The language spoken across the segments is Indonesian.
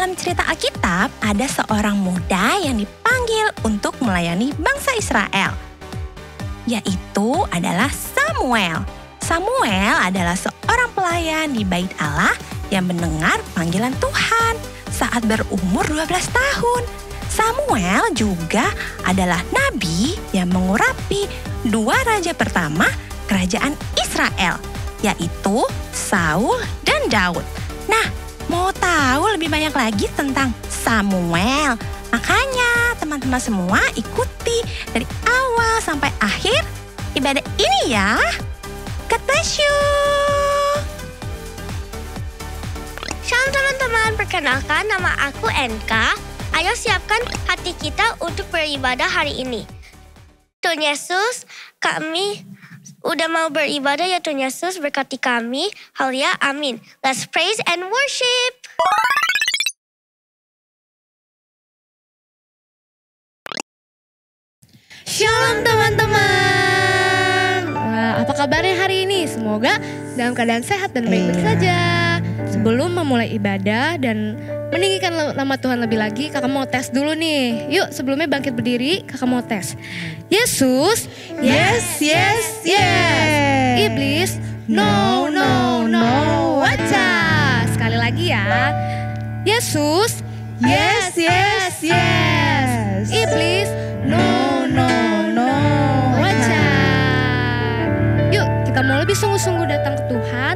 dalam cerita Alkitab ada seorang muda yang dipanggil untuk melayani bangsa Israel, yaitu adalah Samuel. Samuel adalah seorang pelayan di bait Allah yang mendengar panggilan Tuhan saat berumur 12 tahun. Samuel juga adalah nabi yang mengurapi dua raja pertama kerajaan Israel, yaitu Saul dan Daud. Nah, mau tahu lebih banyak lagi tentang Samuel? Makanya teman-teman semua ikuti dari awal sampai akhir ibadah ini ya. God bless you. Shalom teman-teman, perkenalkan nama aku NK. Ayo siapkan hati kita untuk beribadah hari ini. Tuhan Yesus, kami udah mau beribadah ya Tuhan Yesus, berkati kami. Haleluya, amin. Let's praise and worship. Shalom teman-teman. Apa kabarnya hari ini? Semoga dalam keadaan sehat dan baik-baik saja. Sebelum memulai ibadah dan meninggikan nama Tuhan lebih lagi, kakak mau tes dulu nih. Yuk, sebelumnya bangkit berdiri, kakak mau tes. Yesus, Yes, yes, yes. Iblis, no, no, no. Waca. Sekali lagi ya. Yesus, Yes, yes, yes. Iblis, no, no, no. Waca. Yuk, kita mau lebih sungguh-sungguh datang ke Tuhan.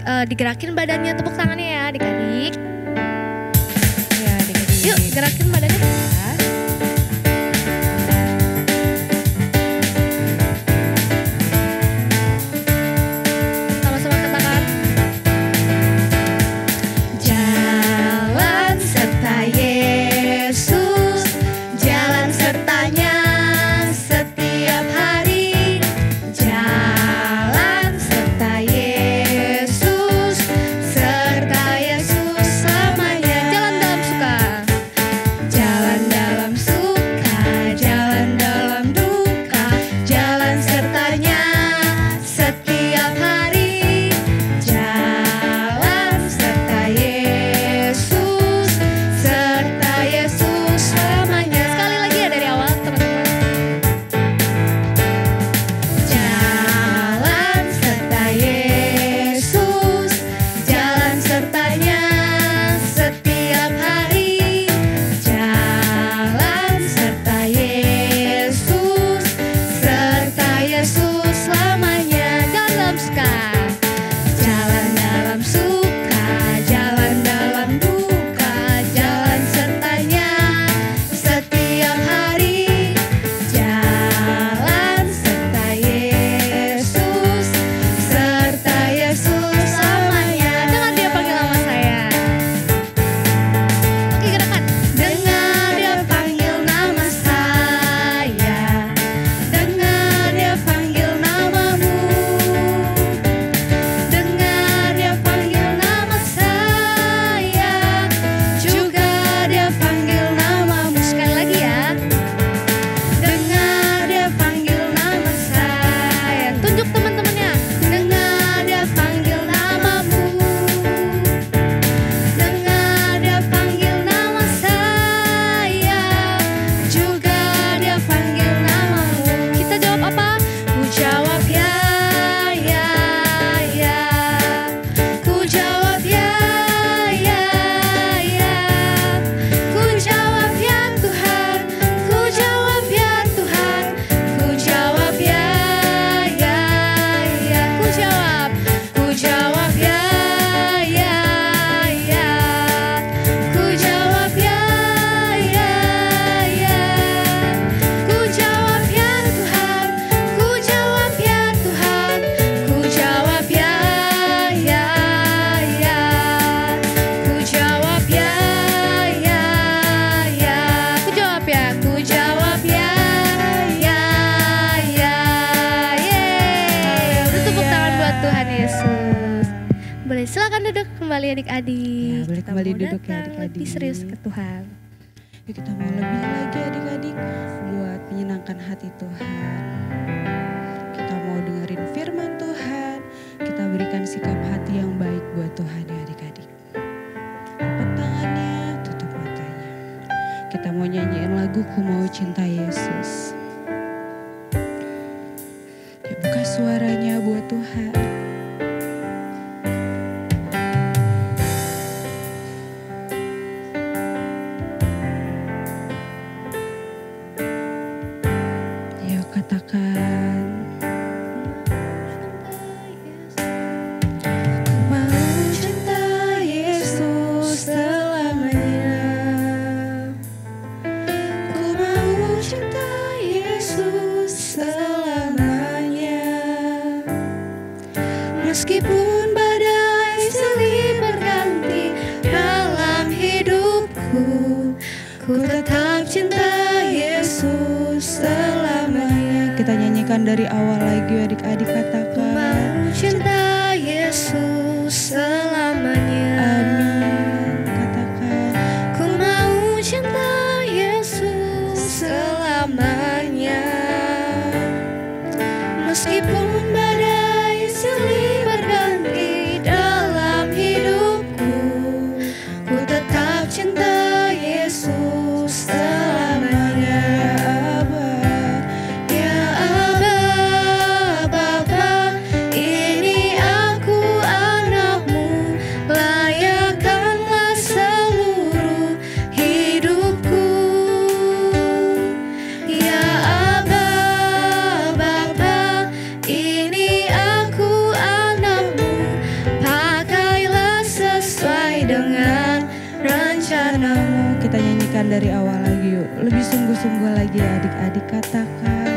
Digerakin badannya, tepuk tangannya ya adik-adik. Ya, adik-adik. Yuk, gerakin badannya ya. Sama-sama katakan. Jalan serta Yesus, jalan sertanya setiap hari. Jalan serta Yesus, serta Yesus selamanya. Jalan dalam suka. Jalan dalam suka, jalan dalam duka, jalan sertanya setiap hari. Jalan serta Yesus, serta Yesus selamanya. Sekali lagi ya dari awal teman-teman. Jalan serta Yesus, jalan sertanya setiap hari. Jalan serta Yesus, serta Yesus selamanya. Dalam suka, jalan dalam suka, jalan dalam duka, jalan sertanya setiap hari. Jalan serta Yesus, serta Yesus selamanya. Dengar dia panggil nama saya. Oke, gerakan. Dengar dia panggil nama saya. Dengar dia panggil namamu. Dengar dia panggil nama saya. Juga dia panggil namamu. Sekali lagi ya. Dengar dia panggil nama saya. Tunjuk teman-temannya. Dengar dia panggil namamu. Dengar dia panggil nama saya. Juga dia panggil namamu. Kita jawab apa? Ku jawab ya, ya, ya. Ku jawab ya, ya, ya. Ku jawab ya Tuhan. Ku jawab ya Tuhan. Ku jawab ya, ya, ya. Ku jawab. Ku jawab ya, ya, ya. Ku jawab ya, ya, ya. Ku jawab ya Tuhan. Ku jawab ya Tuhan. Ku jawab ya, ya, ya. Ku jawab ya, ya, ya. Ku jawab ya. Ku jawab ya, ya, ya. Yeay. Udah tepuk tangan buat Tuhan Yesus. Boleh silakan duduk kembali adik-adik. Ya, boleh Kita kembali mau duduk ya, datang adik-adik. lebih serius ke Tuhan. Yuk kita mau lebih lagi adik-adik buat menyenangkan hati Tuhan. Kita mau dengerin firman Tuhan. Kita berikan sikap hati yang baik buat Tuhan ya adik-adik. Lipat tangannya, ku mau cinta Yesus. Ya, buka suaranya buat Tuhan. Ya, katakan. Ku mau cinta Yesus selamanya. Ku mau cinta Yesus selamanya. Meskipun badai silih berganti dalam hidupku, ku tetap cinta Yesus selamanya. Kita nyanyikan dari awal lagi, adik-adik, katakan. Mau cinta Yesus selamanya. Amin. Katakan. Ku mau cinta Yesus selamanya. Meskipun badai silih berganti dalam hidupku, ku tetap cinta Yesus selamanya. Ya Aba, Bapa, ini aku anakmu, layakkanlah seluruh hidupku. Ya Aba, Bapa, ini aku anakmu, pakailah sesuai dengan rencanamu. Kita nyanyikan dari awal lagi yuk. Lebih sungguh-sungguh lagi adik-adik, katakan.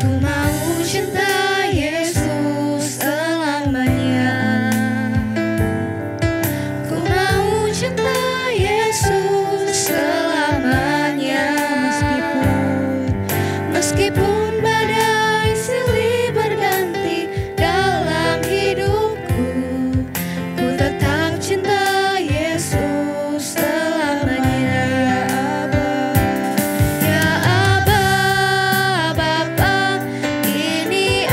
Ku mau cinta Yesus selamanya. Ku mau cinta Yesus selamanya. Meskipun badai silih berganti dalam hidupku, ku tetap cinta Yesus selamanya. Ya Aba, Bapa, ini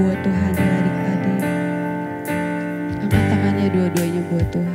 buat Tuhan ya adik-adik. Angkat tangannya dua-duanya buat Tuhan.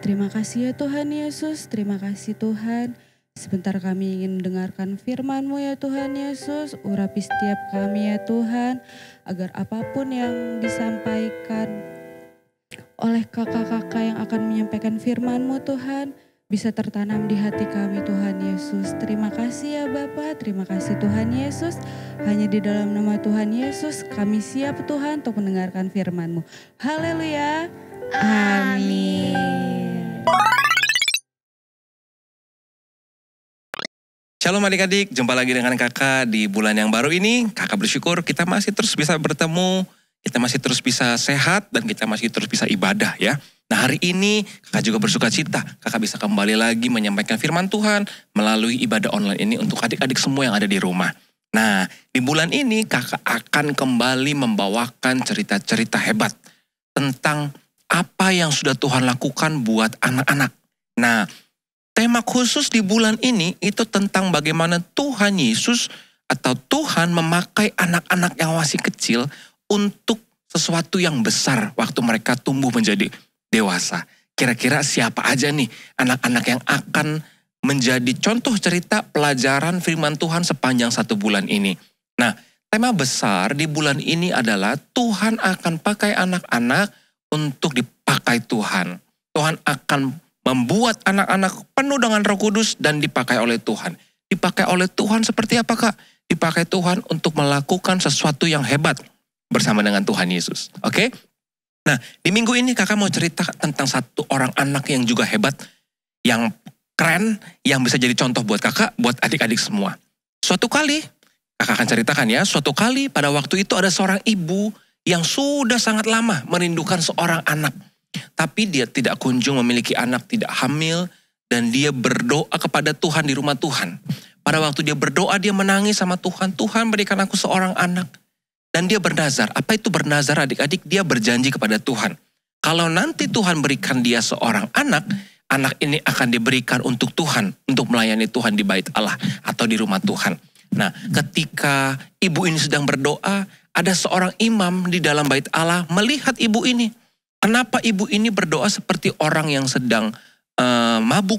Terima kasih ya Tuhan Yesus, terima kasih Tuhan. Sebentar kami ingin mendengarkan firman-Mu ya Tuhan Yesus. Urapi setiap kami ya Tuhan, agar apapun yang disampaikan oleh kakak-kakak yang akan menyampaikan firman-Mu Tuhan, bisa tertanam di hati kami Tuhan Yesus. Terima kasih ya Bapa, terima kasih Tuhan Yesus. Hanya di dalam nama Tuhan Yesus kami siap Tuhan untuk mendengarkan firman-Mu. Haleluya. Amin. Shalom adik-adik, jumpa lagi dengan kakak di bulan yang baru ini. Kakak bersyukur kita masih terus bisa bertemu, kita masih terus bisa sehat, dan kita masih terus bisa ibadah ya. Nah hari ini kakak juga bersuka cita, kakak bisa kembali lagi menyampaikan firman Tuhan melalui ibadah online ini untuk adik-adik semua yang ada di rumah. Nah di bulan ini kakak akan kembali membawakan cerita-cerita hebat tentang apa yang sudah Tuhan lakukan buat anak-anak. Nah, tema khusus di bulan ini itu tentang bagaimana Tuhan Yesus atau Tuhan memakai anak-anak yang masih kecil untuk sesuatu yang besar waktu mereka tumbuh menjadi dewasa. Kira-kira siapa aja nih anak-anak yang akan menjadi contoh cerita pelajaran firman Tuhan sepanjang 1 bulan ini. Nah, tema besar di bulan ini adalah Tuhan akan pakai anak-anak untuk dipakai Tuhan. Tuhan akan membuat anak-anak penuh dengan Roh Kudus dan dipakai oleh Tuhan. Dipakai oleh Tuhan seperti apa Kak? Dipakai Tuhan untuk melakukan sesuatu yang hebat bersama dengan Tuhan Yesus. Oke? Nah, di minggu ini kakak mau cerita tentang satu orang anak yang juga hebat, yang keren, yang bisa jadi contoh buat kakak, buat adik-adik semua. Suatu kali, kakak akan ceritakan ya, suatu kali pada waktu itu ada seorang ibu yang sudah sangat lama merindukan seorang anak. Tapi dia tidak kunjung memiliki anak, tidak hamil, dan dia berdoa kepada Tuhan di rumah Tuhan. Pada waktu dia berdoa, dia menangis sama Tuhan, Tuhan berikan aku seorang anak. Dan dia bernazar. Apa itu bernazar adik-adik? Dia berjanji kepada Tuhan. Kalau nanti Tuhan berikan dia seorang anak, anak ini akan diberikan untuk Tuhan, untuk melayani Tuhan di bait Allah atau di rumah Tuhan. Nah, ketika ibu ini sedang berdoa, ada seorang imam di dalam bait Allah melihat ibu ini. Kenapa ibu ini berdoa seperti orang yang sedang mabuk,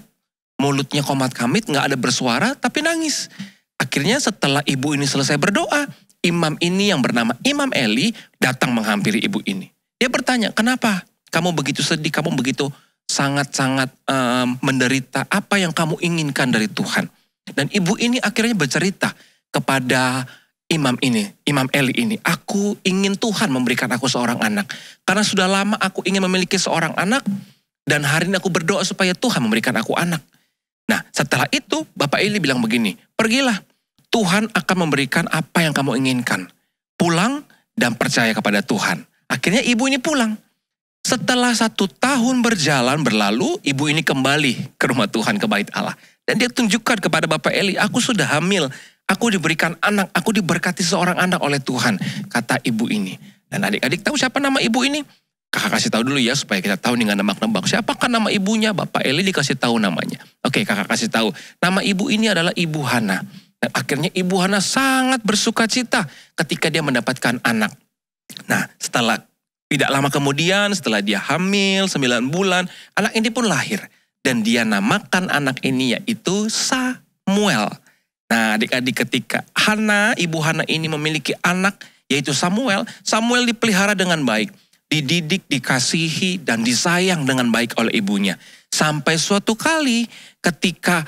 mulutnya komat kamit, gak ada bersuara, tapi nangis. Akhirnya setelah ibu ini selesai berdoa, imam ini yang bernama Imam Eli datang menghampiri ibu ini. Dia bertanya, kenapa kamu begitu sedih, kamu begitu sangat-sangat menderita, apa yang kamu inginkan dari Tuhan? Dan ibu ini akhirnya bercerita kepada Imam Eli ini, aku ingin Tuhan memberikan aku seorang anak. Karena sudah lama aku ingin memiliki seorang anak, dan hari ini aku berdoa supaya Tuhan memberikan aku anak. Nah setelah itu Bapak Eli bilang begini, pergilah, Tuhan akan memberikan apa yang kamu inginkan. Pulang dan percaya kepada Tuhan. Akhirnya ibu ini pulang. Setelah 1 tahun berlalu, ibu ini kembali ke rumah Tuhan, ke bait Allah. Dan dia tunjukkan kepada Bapak Eli, aku sudah hamil. Aku diberikan anak, aku diberkati seorang anak oleh Tuhan, kata ibu ini. Dan adik-adik tahu siapa nama ibu ini? kakak kasih tahu dulu ya supaya kita tahu nih nggak nebak-nebak. Siapakah nama ibunya? Bapak Eli dikasih tahu namanya. Oke, kakak kasih tahu. Nama ibu ini adalah Ibu Hana. Dan akhirnya Ibu Hana sangat bersuka cita ketika dia mendapatkan anak. Nah, setelah tidak lama kemudian, setelah dia hamil 9 bulan, anak ini pun lahir. Dan dia namakan anak ini yaitu Samuel. Nah, adik-adik, ketika Ibu Hana ini memiliki anak yaitu Samuel, Samuel dipelihara dengan baik. Dididik, dikasihi, dan disayang dengan baik oleh ibunya. Sampai suatu kali ketika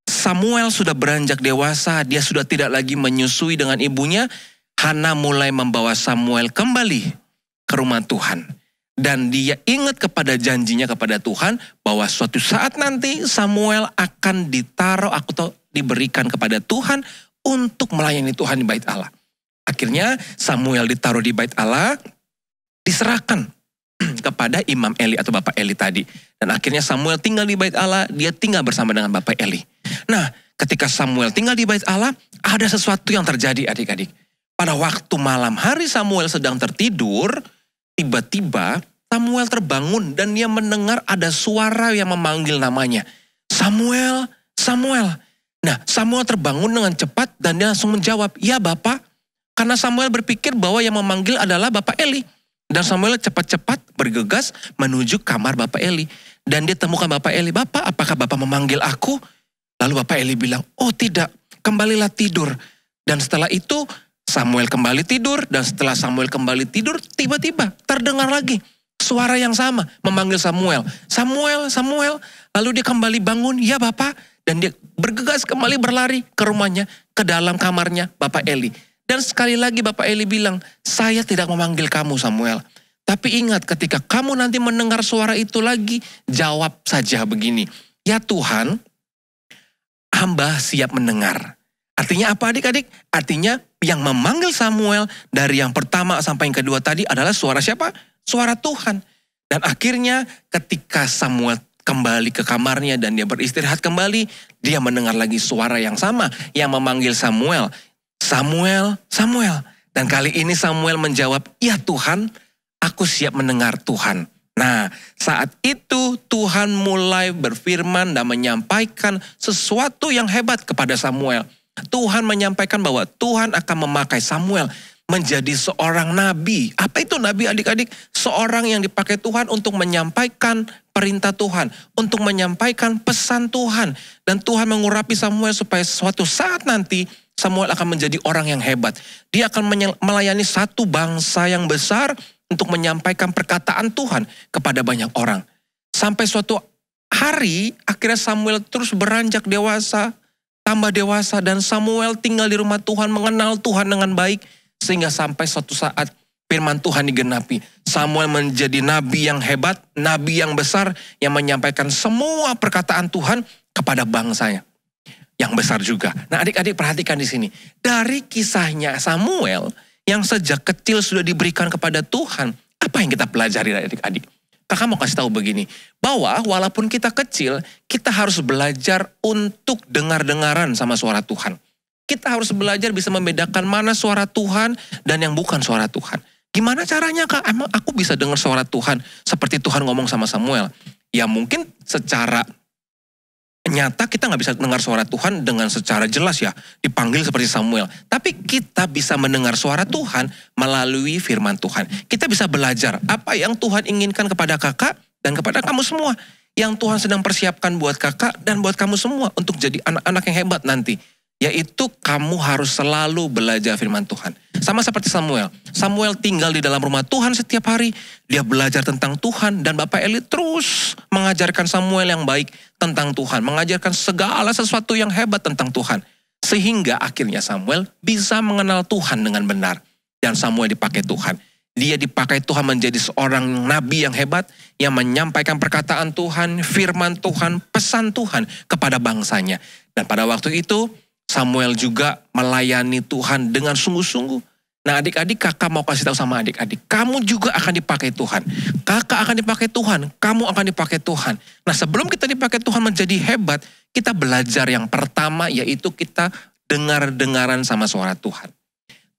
Samuel sudah beranjak dewasa, dia sudah tidak lagi menyusui dengan ibunya, Hana mulai membawa Samuel kembali ke rumah Tuhan. Dan dia ingat kepada janjinya kepada Tuhan bahwa suatu saat nanti Samuel akan ditaruh atau diberikan kepada Tuhan untuk melayani Tuhan di bait Allah. Akhirnya Samuel ditaruh di bait Allah, diserahkan kepada Imam Eli atau Bapak Eli tadi. Dan akhirnya Samuel tinggal di bait Allah, dia tinggal bersama dengan Bapak Eli. Nah, ketika Samuel tinggal di bait Allah, ada sesuatu yang terjadi adik-adik. Pada waktu malam hari Samuel sedang tertidur, tiba-tiba Samuel terbangun dan dia mendengar ada suara yang memanggil namanya. Samuel, Samuel. Nah, Samuel terbangun dengan cepat dan dia langsung menjawab, "Ya Bapak." Karena Samuel berpikir bahwa yang memanggil adalah Bapak Eli. Dan Samuel cepat-cepat bergegas menuju kamar Bapak Eli. Dan dia temukan Bapak Eli, "Bapak, apakah Bapak memanggil aku?" Lalu Bapak Eli bilang, "Oh tidak, kembalilah tidur." Dan setelah itu Samuel kembali tidur. Dan setelah Samuel kembali tidur, tiba-tiba terdengar lagi suara yang sama memanggil Samuel. "Samuel, Samuel." Lalu dia kembali bangun, "Ya Bapak." Dan dia bergegas kembali berlari ke rumahnya, ke dalam kamarnya Bapak Eli. Dan sekali lagi Bapak Eli bilang, "Saya tidak memanggil kamu Samuel. Tapi ingat ketika kamu nanti mendengar suara itu lagi, jawab saja begini, 'Ya Tuhan, hamba siap mendengar.'" Artinya apa adik-adik? Artinya yang memanggil Samuel dari yang pertama sampai yang kedua tadi adalah suara siapa? Suara Tuhan. Dan akhirnya ketika Samuel kembali ke kamarnya dan dia beristirahat kembali, dia mendengar lagi suara yang sama yang memanggil Samuel. "Samuel, Samuel." Dan kali ini Samuel menjawab, "Ya Tuhan, aku siap mendengar Tuhan." Nah, saat itu Tuhan mulai berfirman dan menyampaikan sesuatu yang hebat kepada Samuel. Tuhan menyampaikan bahwa Tuhan akan memakai Samuel menjadi seorang nabi. Apa itu nabi adik-adik? Seorang yang dipakai Tuhan untuk menyampaikan perintah Tuhan, untuk menyampaikan pesan Tuhan. Dan Tuhan mengurapi Samuel supaya suatu saat nanti Samuel akan menjadi orang yang hebat. Dia akan melayani satu bangsa yang besar untuk menyampaikan perkataan Tuhan kepada banyak orang. Sampai suatu hari akhirnya Samuel terus beranjak dewasa, tambah dewasa, dan Samuel tinggal di rumah Tuhan, mengenal Tuhan dengan baik. Sehingga sampai suatu saat firman Tuhan digenapi. Samuel menjadi nabi yang hebat, nabi yang besar yang menyampaikan semua perkataan Tuhan kepada bangsanya. Yang besar juga. Nah adik-adik perhatikan di sini. Dari kisahnya Samuel yang sejak kecil sudah diberikan kepada Tuhan. Apa yang kita pelajari adik-adik? Kakak mau kasih tahu begini. Bahwa walaupun kita kecil, kita harus belajar untuk dengar-dengaran sama suara Tuhan. Kita harus belajar bisa membedakan mana suara Tuhan dan yang bukan suara Tuhan. Gimana caranya Kak? Emang aku bisa dengar suara Tuhan seperti Tuhan ngomong sama Samuel? Ya mungkin secara nyata kita nggak bisa dengar suara Tuhan dengan secara jelas ya, dipanggil seperti Samuel. Tapi kita bisa mendengar suara Tuhan melalui firman Tuhan. Kita bisa belajar apa yang Tuhan inginkan kepada kakak dan kepada kamu semua. Yang Tuhan sedang persiapkan buat kakak dan buat kamu semua untuk jadi anak-anak yang hebat nanti. Yaitu kamu harus selalu belajar firman Tuhan. Sama seperti Samuel. Samuel tinggal di dalam rumah Tuhan setiap hari. Dia belajar tentang Tuhan. Dan Bapak Eli terus mengajarkan Samuel yang baik tentang Tuhan. Mengajarkan segala sesuatu yang hebat tentang Tuhan. Sehingga akhirnya Samuel bisa mengenal Tuhan dengan benar. Dan Samuel dipakai Tuhan. Dia dipakai Tuhan menjadi seorang nabi yang hebat. Yang menyampaikan perkataan Tuhan, firman Tuhan, pesan Tuhan kepada bangsanya. Dan pada waktu itu Samuel juga melayani Tuhan dengan sungguh-sungguh. Nah adik-adik, kakak mau kasih tahu sama adik-adik, kamu juga akan dipakai Tuhan. Kakak akan dipakai Tuhan, kamu akan dipakai Tuhan. Nah sebelum kita dipakai Tuhan menjadi hebat, kita belajar yang pertama yaitu kita dengar-dengaran sama suara Tuhan.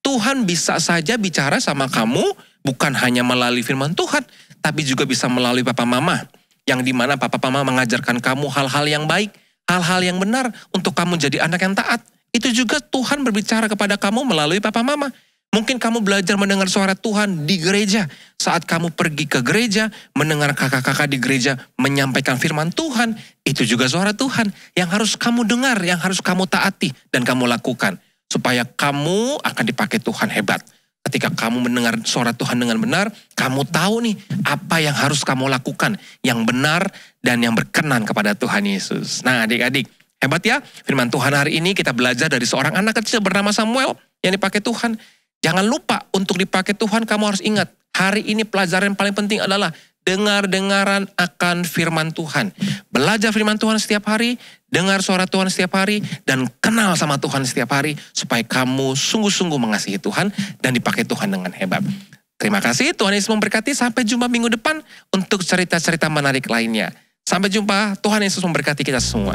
Tuhan bisa saja bicara sama kamu bukan hanya melalui firman Tuhan, tapi juga bisa melalui papa mama. Yang dimana papa mama mengajarkan kamu hal-hal yang baik, hal-hal yang benar untuk kamu jadi anak yang taat. Itu juga Tuhan berbicara kepada kamu melalui papa mama. Mungkin kamu belajar mendengar suara Tuhan di gereja. Saat kamu pergi ke gereja, mendengar kakak-kakak di gereja menyampaikan firman Tuhan. Itu juga suara Tuhan yang harus kamu dengar, yang harus kamu taati dan kamu lakukan. Supaya kamu akan dipakai Tuhan hebat. Ketika kamu mendengar suara Tuhan dengan benar, kamu tahu nih apa yang harus kamu lakukan. Yang benar dan yang berkenan kepada Tuhan Yesus. Nah adik-adik, hebat ya. Firman Tuhan hari ini kita belajar dari seorang anak kecil bernama Samuel yang dipakai Tuhan. Jangan lupa untuk dipakai Tuhan, kamu harus ingat. Hari ini pelajaran yang paling penting adalah dengar-dengaran akan firman Tuhan. Belajar firman Tuhan setiap hari, dengar suara Tuhan setiap hari, dan kenal sama Tuhan setiap hari, supaya kamu sungguh-sungguh mengasihi Tuhan dan dipakai Tuhan dengan hebat. Terima kasih, Tuhan Yesus memberkati. Sampai jumpa minggu depan untuk cerita-cerita menarik lainnya. Sampai jumpa, Tuhan Yesus memberkati kita semua.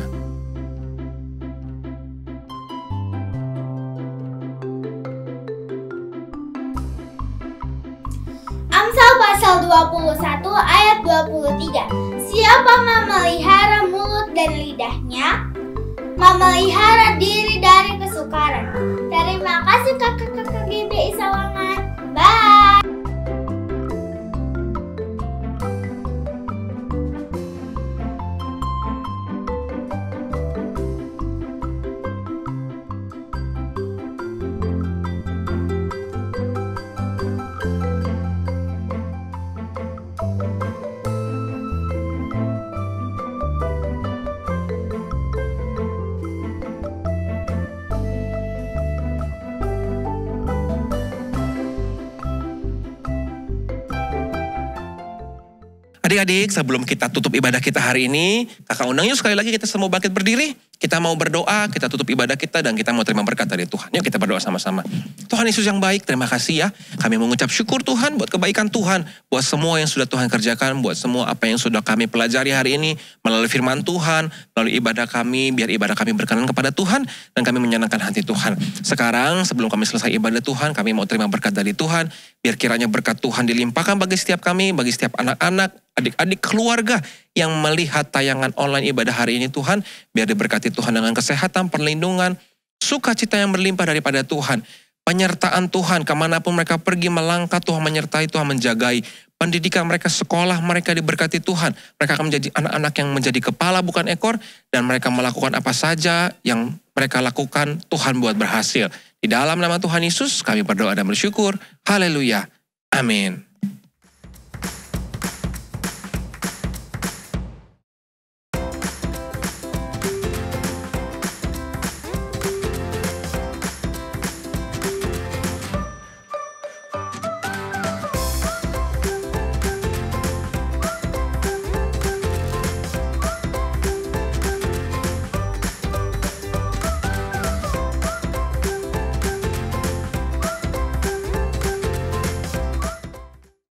Amsal pasal 21 ayat 23. Siapa memelihara mulut dan lidahnya, memelihara diri dari kesukaran. Terima kasih kakak-kakak GBI Sawangan. Bye. Adik-adik, sebelum kita tutup ibadah kita hari ini, kakak undang yuk sekali lagi kita semua bangkit berdiri. Kita mau berdoa, kita tutup ibadah kita dan kita mau terima berkat dari Tuhan. Yuk kita berdoa sama-sama. Tuhan Yesus yang baik, terima kasih ya. Kami mengucap syukur Tuhan buat kebaikan Tuhan. Buat semua yang sudah Tuhan kerjakan, buat semua apa yang sudah kami pelajari hari ini. Melalui firman Tuhan, melalui ibadah kami, biar ibadah kami berkenan kepada Tuhan. Dan kami menyenangkan hati Tuhan. Sekarang sebelum kami selesai ibadah Tuhan, kami mau terima berkat dari Tuhan. Biar kiranya berkat Tuhan dilimpahkan bagi setiap kami, bagi setiap anak-anak, adik-adik keluarga yang melihat tayangan online ibadah hari ini Tuhan. Biar diberkati Tuhan dengan kesehatan, perlindungan, sukacita yang berlimpah daripada Tuhan. Penyertaan Tuhan kemanapun mereka pergi melangkah, Tuhan menyertai, Tuhan menjagai. Pendidikan mereka, sekolah mereka diberkati Tuhan. Mereka akan menjadi anak-anak yang menjadi kepala bukan ekor. Dan mereka melakukan apa saja yang mereka lakukan, Tuhan buat berhasil. Di dalam nama Tuhan Yesus kami berdoa dan bersyukur. Haleluya. Amin.